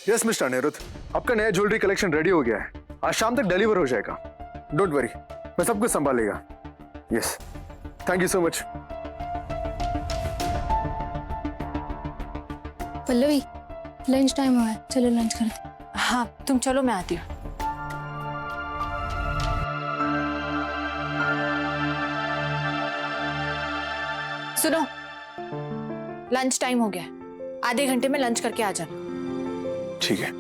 Yes mister Anirudh, आपका नया jewellery collection ready हो गया है। आज शाम तक डिलीवर हो जाएगा। डोंट वरी, मैं सब कुछ संभालेगा। Yes, thank you so much. Pallavi, lunch time हुआ है, चलो लंच करते। हाँ तुम चलो, मैं आती हूँ। सुनो, लंच टाइम हो गया है, आधे घंटे में लंच करके आ जाना। ठीक है।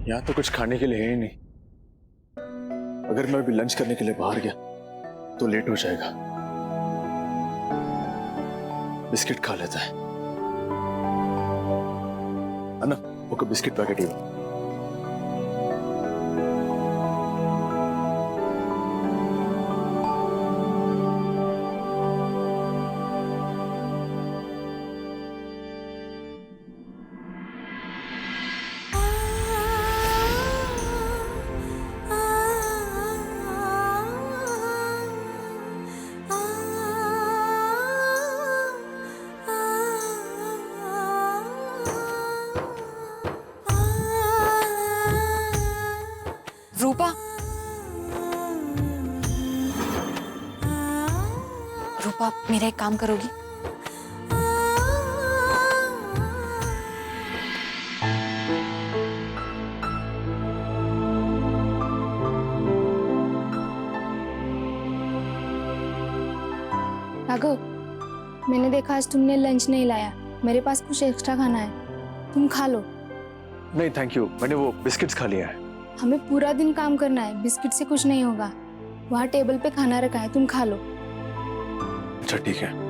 यहाँ तो कुछ खाने के लिए है ही नहीं। अगर मैं अभी लंच करने के लिए बाहर गया तो लेट हो जाएगा। बिस्किट खा लेता है। अन्ना, वो को बिस्किट पैकेट ही दो। रूपा, रूपा मेरा एक काम करोगी? राघव, मैंने देखा आज तुमने लंच नहीं लाया। मेरे पास कुछ एक्स्ट्रा खाना है, तुम खा लो। नहीं थैंक यू, मैंने वो बिस्किट्स खा लिया है। हमें पूरा दिन काम करना है, बिस्किट से कुछ नहीं होगा। वहाँ टेबल पे खाना रखा है, तुम खा लो। अच्छा ठीक है।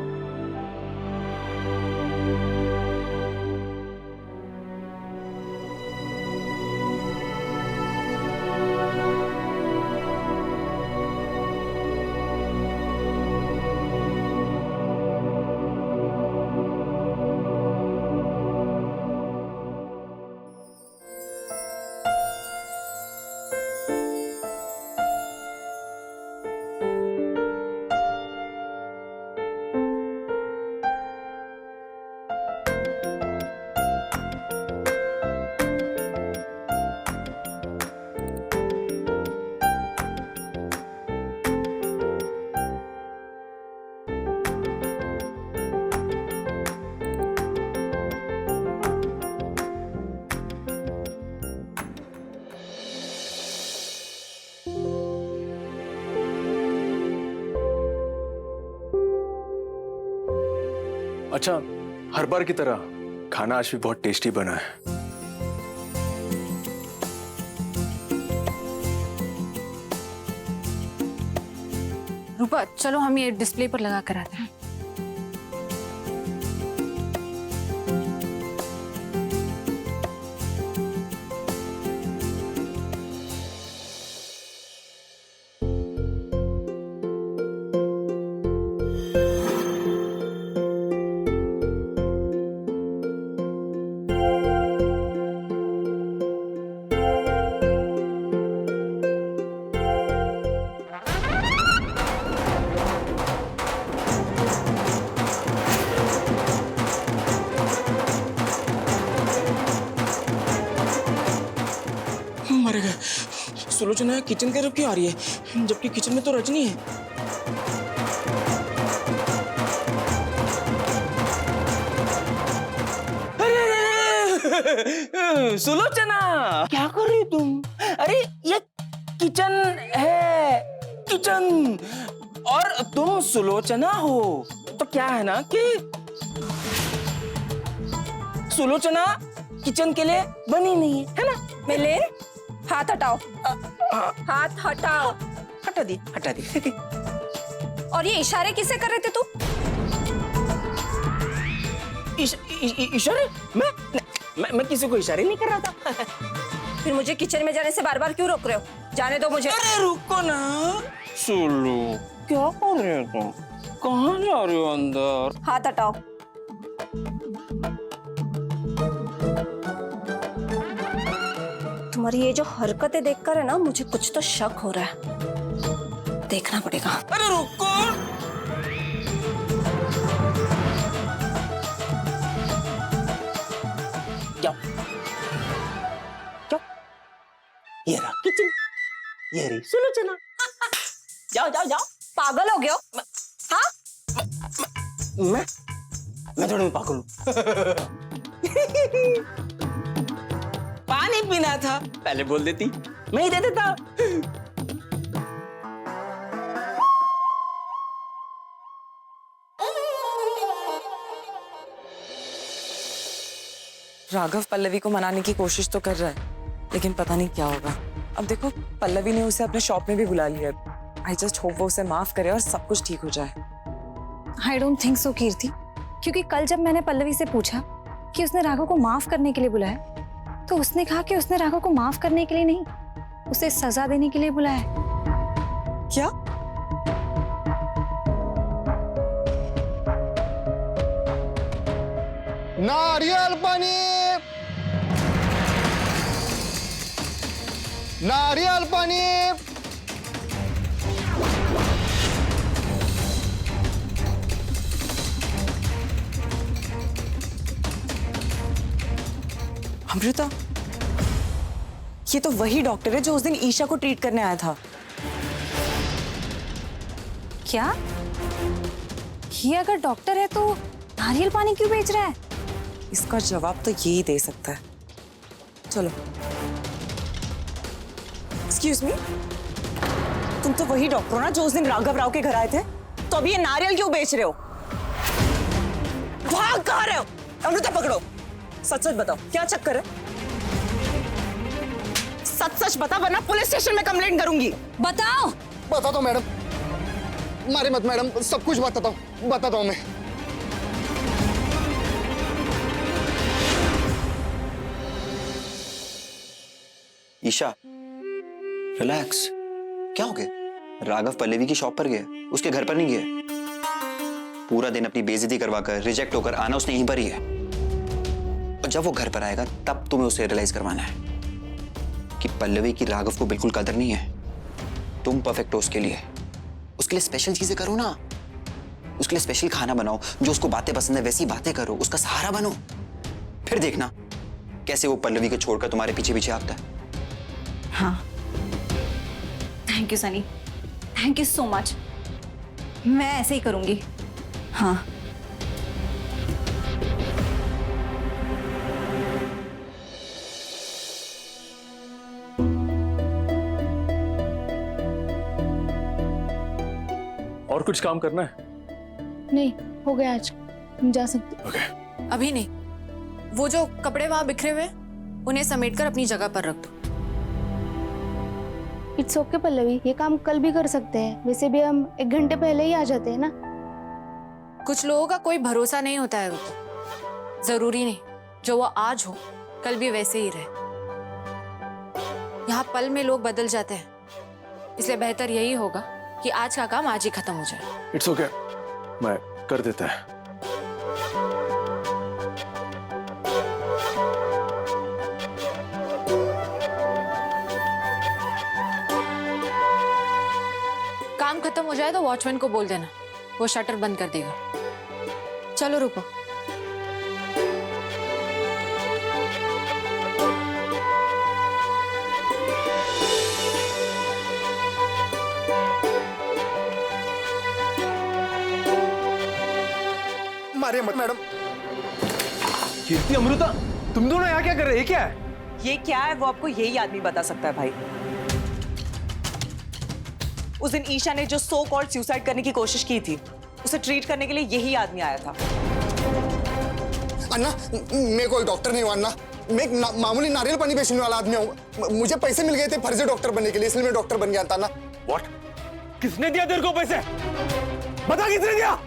अच्छा, हर बार की तरह खाना आज भी बहुत टेस्टी बना है। रूपा चलो, हम ये डिस्प्ले पर लगा कर आते हैं। मर गया। सुलोचना किचन की तरफ क्यों आ रही है, जबकि किचन में तो रजनी है। अरे सुलोचना, क्या कर रही हो तुम? अरे ये किचन है, किचन, और तुम सुलोचना हो। तो क्या है ना कि सुलोचना किचन के लिए बनी नहीं है ना? मिलिंद, हाथ हटाओ। हाथ हटाओ। हटा दी, हटा दी। और ये इशारे किसे कर रहे थे तू? इशारे? मैं किसी को इशारे नहीं कर रहा था। फिर मुझे किचन में जाने से बार बार क्यों रोक रहे हो? जाने दो मुझे। अरे रुको ना। सोलो, क्या कर रहे हो तुम? कहाँ जा रहे हो अंदर? हाथ हटाओ। तुम्हारी ये जो हरकतें देखकर है ना, मुझे कुछ तो शक हो रहा है। देखना पड़ेगा। अरे रुको। जाओ जाओ, ये रहा किचन, ये रही सुलोचना। जाओ जाओ जाओ। पागल हो गए हो? हाँ, मैं थोड़ा पागल हूँ। पानी पीना था, पहले बोल देती, मैं ही दे देता। राघव पल्लवी को मनाने की कोशिश तो कर रहा है, लेकिन पता नहीं क्या होगा। अब देखो, पल्लवी ने उसे अपने शॉप में भी बुला लिया। आई जस्ट होप वो उसे माफ करे और सब कुछ ठीक हो जाए। आई डोंट थिंक सो कीर्ति, क्योंकि कल जब मैंने पल्लवी से पूछा कि उसने राघव को माफ करने के लिए बुलाया, तो उसने कहा कि उसने राघव को माफ करने के लिए नहीं, उसे सजा देने के लिए बुलाया है। क्या? नारियल पानी, नारियल पानी। अमृता, ये तो वही डॉक्टर है जो उस दिन ईशा को ट्रीट करने आया था। क्या? ये अगर डॉक्टर है तो नारियल पानी क्यों बेच रहा है? इसका जवाब तो यही दे सकता है। चलो। एक्सक्यूज मी, तुम तो वही डॉक्टर हो ना जो उस दिन राघव राव के घर आए थे? तो अभी ये नारियल क्यों बेच रहे हो? भाग कहाँ रहे हो? अमृता पकड़ो, सच सच बताओ, क्या चक्कर है? सच सच बता, वरना पुलिस स्टेशन में कंप्लेंट करूंगी। बताओ। बताता हूँ मैडम, मारे मत मैडम, सब कुछ बताता हूँ मैं। ईशा, रिलैक्स। क्या हो गया? राघव पल्लवी की शॉप पर गए, उसके घर पर नहीं गए। पूरा दिन अपनी बेइज्जती करवाकर, रिजेक्ट होकर आना उसने यहीं पर ही है। और जब वो घर पर आएगा तब तुम्हें उसे रियलाइज करवाना है कि पल्लवी की राघव को बिल्कुल कदर नहीं है। तुम परफेक्ट हो उसके लिए स्पेशल चीजें करो ना। उसके लिए स्पेशल खाना बनाओ, जो उसको बातें पसंद है वैसी बातें करो, उसका सहारा बनो। फिर देखना कैसे वो पल्लवी को छोड़कर तुम्हारे पीछे पीछे आता है। हाँ, thank you Sunny, thank you so much. मैं ऐसे ही करूंगी। हाँ। और कुछ काम करना है? नहीं, हो गया आज, तुम जा सकते हो। ओके। अभी नहीं, वो जो कपड़े वहां बिखरे हुए उन्हें समेटकर अपनी जगह पर रख दो। इट्स ओके पल्लवी, ये काम कल भी कर सकते हैं। वैसे भी हम 1 घंटे पहले ही आ जाते हैं ना। कुछ लोगों का कोई भरोसा नहीं होता है रुको। जरूरी नहीं जो वो आज हो कल भी वैसे ही रहे। यहाँ पल में लोग बदल जाते हैं, इसलिए बेहतर यही होगा कि आज का काम आज ही खत्म हो जाए। इट्स ओके, मैं कर देता है। काम खत्म हो जाए तो वॉचमैन को बोल देना, वो शटर बंद कर देगा। चलो रुको। मारिए मत मैडम। कीर्ति, अमृता, तुम दोनों यहाँ क्या कर रहे हैं? क्या है ये? क्या है वो आपको यही आदमी बता सकता है भाई। उस दिन ईशा ने जो सो कॉल्ड सुसाइड करने की कोशिश की थी, उसे ट्रीट करने के लिए यही आदमी आया था। अन्ना, मैं कोई डॉक्टर नहीं हूँ अन्ना, मैं एक मामूली नारियल पानी बेचने वाला आदमी हूँ। मुझे पैसे मिल गए थे फर्जी डॉक्टर बनने के लिए, इसलिए मैं डॉक्टर बन गया था ना। व्हाट? किसने दिया तेरे को पैसे? बता किसने दिया?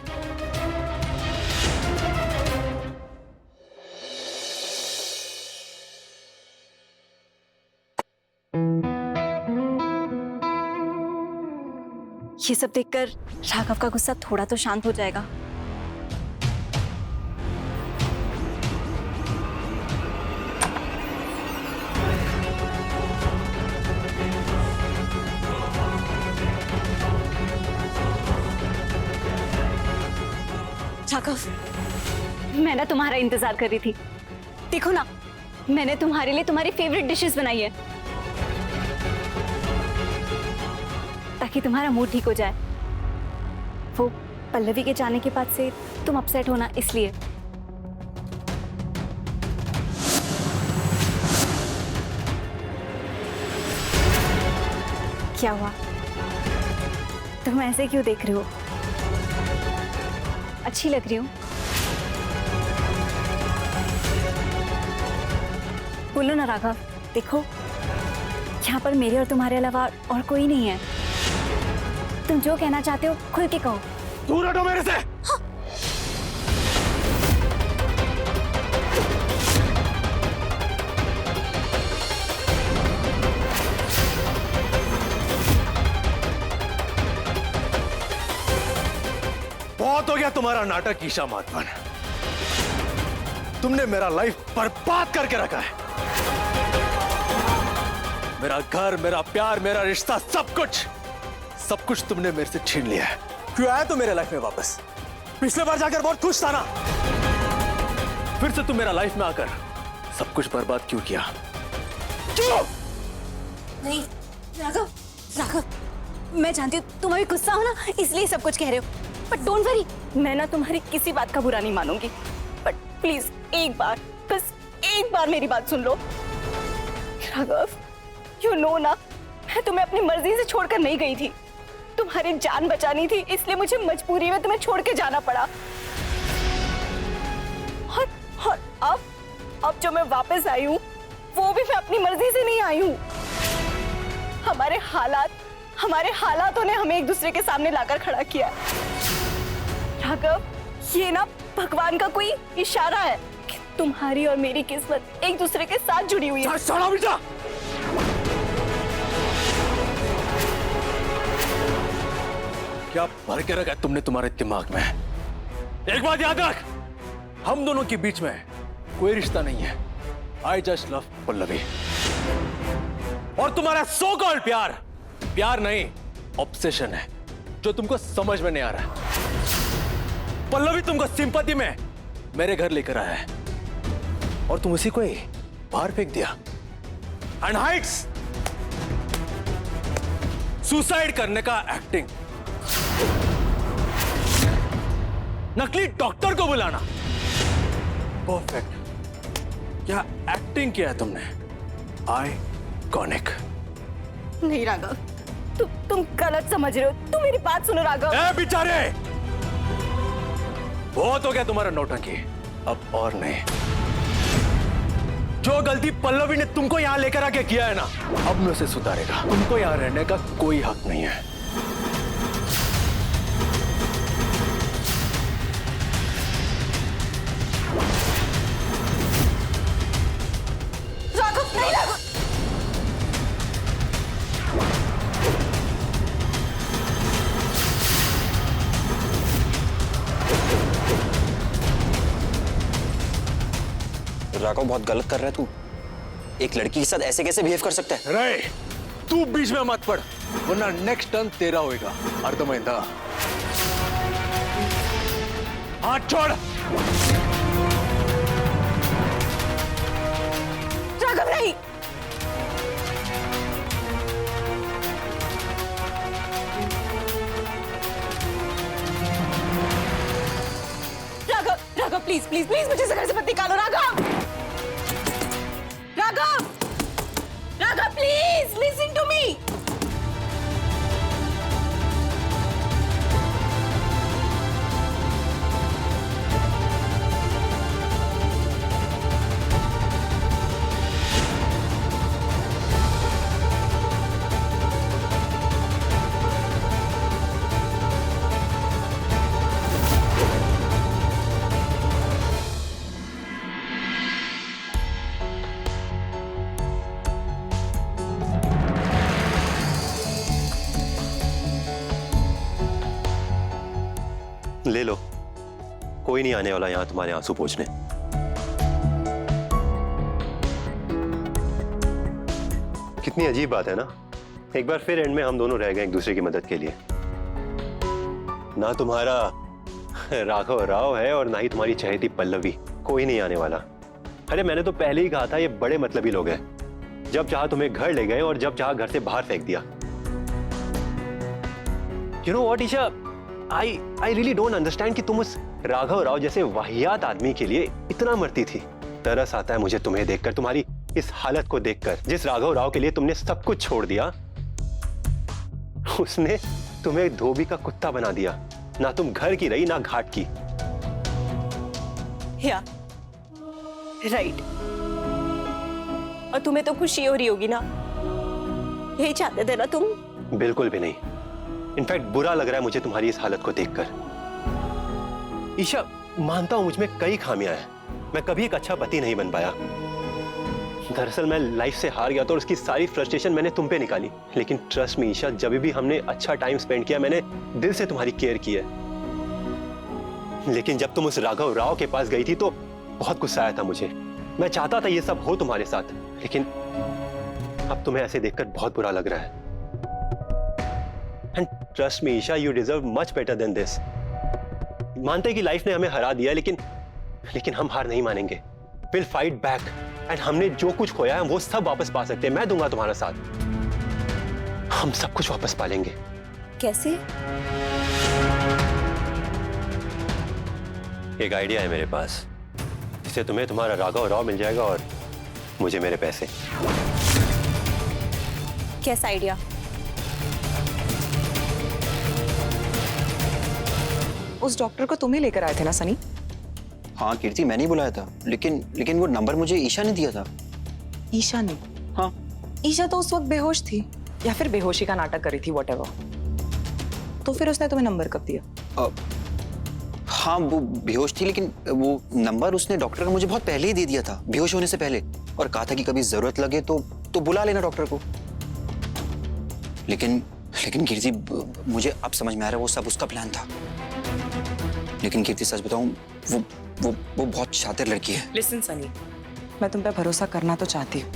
ये सब देखकर राघव का गुस्सा थोड़ा तो शांत हो जाएगा। राघव, मैं ना तुम्हारा इंतजार कर रही थी। देखो ना, मैंने तुम्हारे लिए तुम्हारी फेवरेट डिशेस बनाई है ताकि तुम्हारा मूड ठीक हो जाए। वो पल्लवी के जाने के बाद से तुम अपसेट होना इसलिए। क्या हुआ? तुम ऐसे क्यों देख रहे हो? अच्छी लग रही हूँ? बोलो ना राघव। देखो, यहाँ पर मेरे और तुम्हारे अलावा और कोई नहीं है। तुम जो कहना चाहते हो खुल के कहो। दूर हटो मेरे से। बहुत हो गया तुम्हारा नाटक ईशा माधवन। तुमने मेरा लाइफ बर्बाद करके रखा है। मेरा घर, मेरा प्यार, मेरा रिश्ता, सब कुछ तुमने मेरे से छीन लिया है। क्यों आया तुम मेरे लाइफ में वापस? पिछले बार जाकर बहुत खुश था ना, फिर से तुम मेरा लाइफ में आकर सब कुछ बर्बाद क्यों किया? क्यों? नहीं राघव, राघव, मैं जानती हूँ तुम अभी गुस्सा हो ना, इसलिए सब कुछ कह रहे हो। बट डोंट वरी, मैं ना तुम्हारी किसी बात का बुरा नहीं मानूंगी। बट प्लीज एक बार, बस एक बार मेरी बात सुन लो। राघव, यू नो ना, मैं तुम्हें अपनी मर्जी से छोड़कर नहीं गई थी। तुम्हारी जान बचानी थी, इसलिए मुझे मजबूरी में तुम्हें छोड़ के जाना पड़ा। और अब जो मैं वापस आई हूँ, वो भी मैं अपनी मर्जी से नहीं आई हूँ। हमारे हालातों ने हमें एक दूसरे के सामने लाकर खड़ा किया। राघव, ये ना भगवान का कोई इशारा है कि तुम्हारी और मेरी किस्मत एक दूसरे के साथ जुड़ी हुई है। क्या भर के रखा है तुमने तुम्हारे दिमाग में? एक बात याद रख, हम दोनों के बीच में कोई रिश्ता नहीं है। I just love Pallavi. और तुम्हारा सो कॉल्ड प्यार नहीं, ऑब्सेशन है जो तुमको समझ में नहीं आ रहा। पल्लवी तुमको सिंपैथी में मेरे घर लेकर आया है और तुम उसी को ही बाहर फेंक दिया। एंड हाइट्स सुसाइड करने का एक्टिंग, नकली डॉक्टर को बुलाना, परफेक्ट। क्या एक्टिंग किया तुमने? आइकॉनिक। नहीं राघव, तुम गलत समझ रहे हो। तुम मेरी बात सुनो राघव। ए बेचारे, बहुत हो गया तुम्हारा नौटंकी, अब और नहीं। जो गलती पल्लवी ने तुमको यहां लेकर आके किया है ना, अब मैं उसे सुधारेगा। तुमको यहां रहने का कोई हक नहीं है। राघव, नहीं राघव। राघव, बहुत गलत कर रहा है तू। एक लड़की के साथ ऐसे कैसे बिहेव कर सकता है? रे, तू बीच में मत पड़, वरना नेक्स्ट टर्न तेरा होएगा। अर्थमैंदा, हाथ छोड़। राघव नहीं। राघव, प्लीज प्लीज प्लीज मुझे इस घर से मत निकालो। Raghav, Raghav, Raghav, please listen to me. ले लो, कोई नहीं आने वाला यहाँ तुम्हारे आंसू पोंछने। कितनी अजीब बात है ना, एक बार फिर एंड में हम दोनों रह गए एक दूसरे की मदद के लिए। ना तुम्हारा राघव राव है और ना ही तुम्हारी चहेती पल्लवी, कोई नहीं आने वाला। अरे मैंने तो पहले ही कहा था ये बड़े मतलबी लोग हैं, जब चाहा तुम्हें घर ले गए और जब चाहा घर से बाहर फेंक दिया। You know what, Isha, I really don't understand कि तुम उस राघव राव जैसे वाहियात आदमी के लिए इतना मरती थी। तरस आता है मुझे तुम्हें देखकर, तुम्हारी इस हालत को देखकर। जिस राघव राव के लिए तुमने सब कुछ छोड़ दिया, उसने तुम्हें धोबी का कुत्ता बना दिया। ना तुम घर की रही ना घाट की। या राइट। और तुम्हें तो खुशी हो रही होगी ना, यही चाहते थे ना तुम? बिल्कुल भी नहीं, इनफैक्ट बुरा लग रहा है मुझे तुम्हारी इस हालत को देखकर। ईशा, मानता हूं मुझ में कई खामियां हैं, मैं कभी एक अच्छा पति नहीं बन पाया। दरअसल मैं लाइफ से हार गया था और उसकी सारी फ्रस्ट्रेशन मैंने तुम पे निकाली। लेकिन ट्रस्ट मी ईशा, जब भी हमने अच्छा टाइम स्पेंड किया, मैंने दिल से तुम्हारी केयर की है। लेकिन जब तुम उस राघव राव के पास गई थी तो बहुत गुस्सा आया था मुझे। मैं चाहता था ये सब हो तुम्हारे साथ, लेकिन अब तुम्हें ऐसे देखकर बहुत बुरा लग रहा है। And trust me Isha, you deserve much better than this. मानते हैं कि लाइफ ने हमें हरा दिया, लेकिन हम हार नहीं मानेंगे। विल फाइट बैक एंड हमने जो कुछ खोया है वो सब वापस पा सकते हैं। मैं दूंगा तुम्हारा साथ, हम सब कुछ वापस पा लेंगे। कैसे? एक आइडिया है मेरे पास, इससे तुम्हें तुम्हारा राघव राव मिल जाएगा और मुझे मेरे पैसे। कैसा आइडिया? उस डॉक्टर को तुम ही लेकर आए थे ना सनी? हाँ कीर्ति, मैंने ही बुलाया था, लेकिन वो नंबर मुझे ईशा ने दिया था। ईशा ने? हाँ। ईशा तो उस वक्त बेहोश थी या फिर बेहोशी का नाटक करी थी, व्हाटएवर। तो फिर उसने तुम्हें नंबर कब दिया? हाँ वो बेहोश थी, लेकिन वो नंबर उसने डॉक्टर का मुझे बहुत पहले ही दे दिया था, बेहोश होने से पहले, और कहा था कि कभी जरूरत लगे तो बुला लेना डॉक्टर को। लेकिन कीर्ति, मुझे अब समझ में आ रहा है वो सब उसका प्लान था। लेकिन कीर्ति सच बताऊं, वो बहुत शातिर लड़की है। लिसन सनी, मैं तुम पे भरोसा करना तो चाहती हूँ,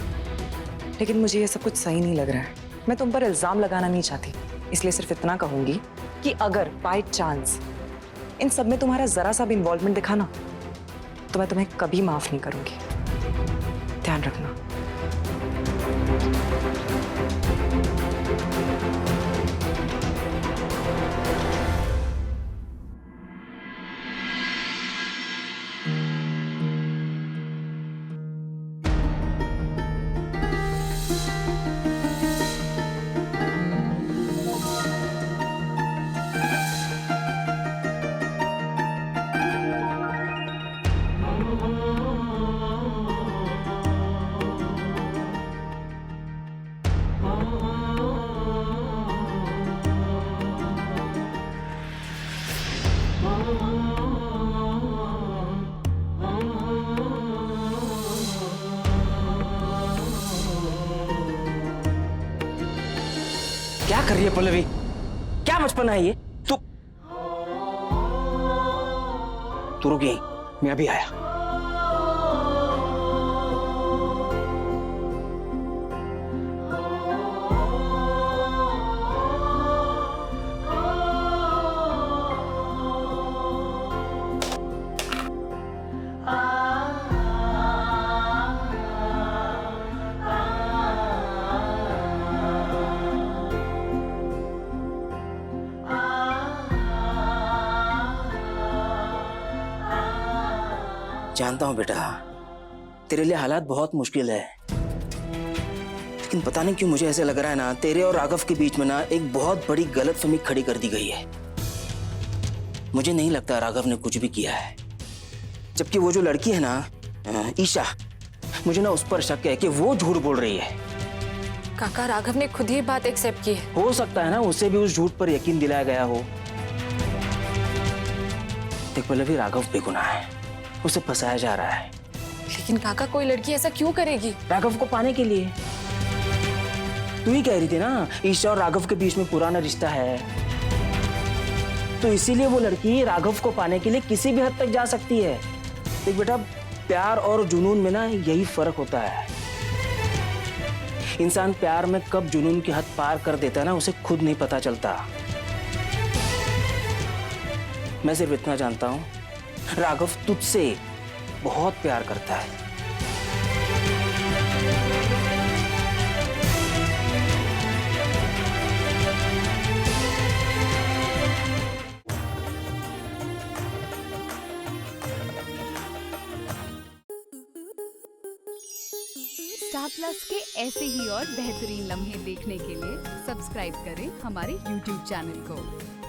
लेकिन मुझे ये सब कुछ सही नहीं लग रहा है। मैं तुम पर इल्जाम लगाना नहीं चाहती, इसलिए सिर्फ इतना कहूंगी कि अगर बाय चांस इन सब में तुम्हारा जरा सा भी इन्वॉल्वमेंट दिखा ना, तो मैं तुम्हें कभी माफ नहीं करूंगी। ध्यान रखना। क्या कर रही है पल्लवी? क्या बचपन है ये? तू रुक यहीं, मैं अभी आया। जानता हूं बेटा, तेरे लिए हालात बहुत मुश्किल है, लेकिन पता नहीं क्यों मुझे ऐसे लग रहा है ना, तेरे और राघव के बीच में ना एक बहुत बड़ी गलतफहमी खड़ी कर दी गई है। मुझे नहीं लगता राघव ने कुछ भी किया है, जबकि वो जो लड़की है ना ईशा, मुझे ना उस पर शक है कि वो झूठ बोल रही है। काका, राघव ने खुद ही बात एक्सेप्ट की है। हो सकता है ना उसे भी उस झूठ पर यकीन दिलाया गया हो। देख पल्लवी, राघव बेगुनाह है, उसे फंसाया जा रहा है। लेकिन काका, कोई लड़की ऐसा क्यों करेगी? राघव को पाने के लिए। तू ही कह रही थी ना ईशा और राघव के बीच में पुराना रिश्ता है। तो इसीलिए वो लड़की राघव को पाने के लिए किसी भी हद तक जा सकती है। देख बेटा, प्यार और जुनून में ना यही फर्क होता है। इंसान प्यार में कब जुनून की हद पार कर देता है ना, उसे खुद नहीं पता चलता। मैं सिर्फ इतना जानता हूं, राघव तुझसे बहुत प्यार करता है। स्टार प्लस के ऐसे ही और बेहतरीन लम्हे देखने के लिए सब्सक्राइब करें हमारे YouTube चैनल को।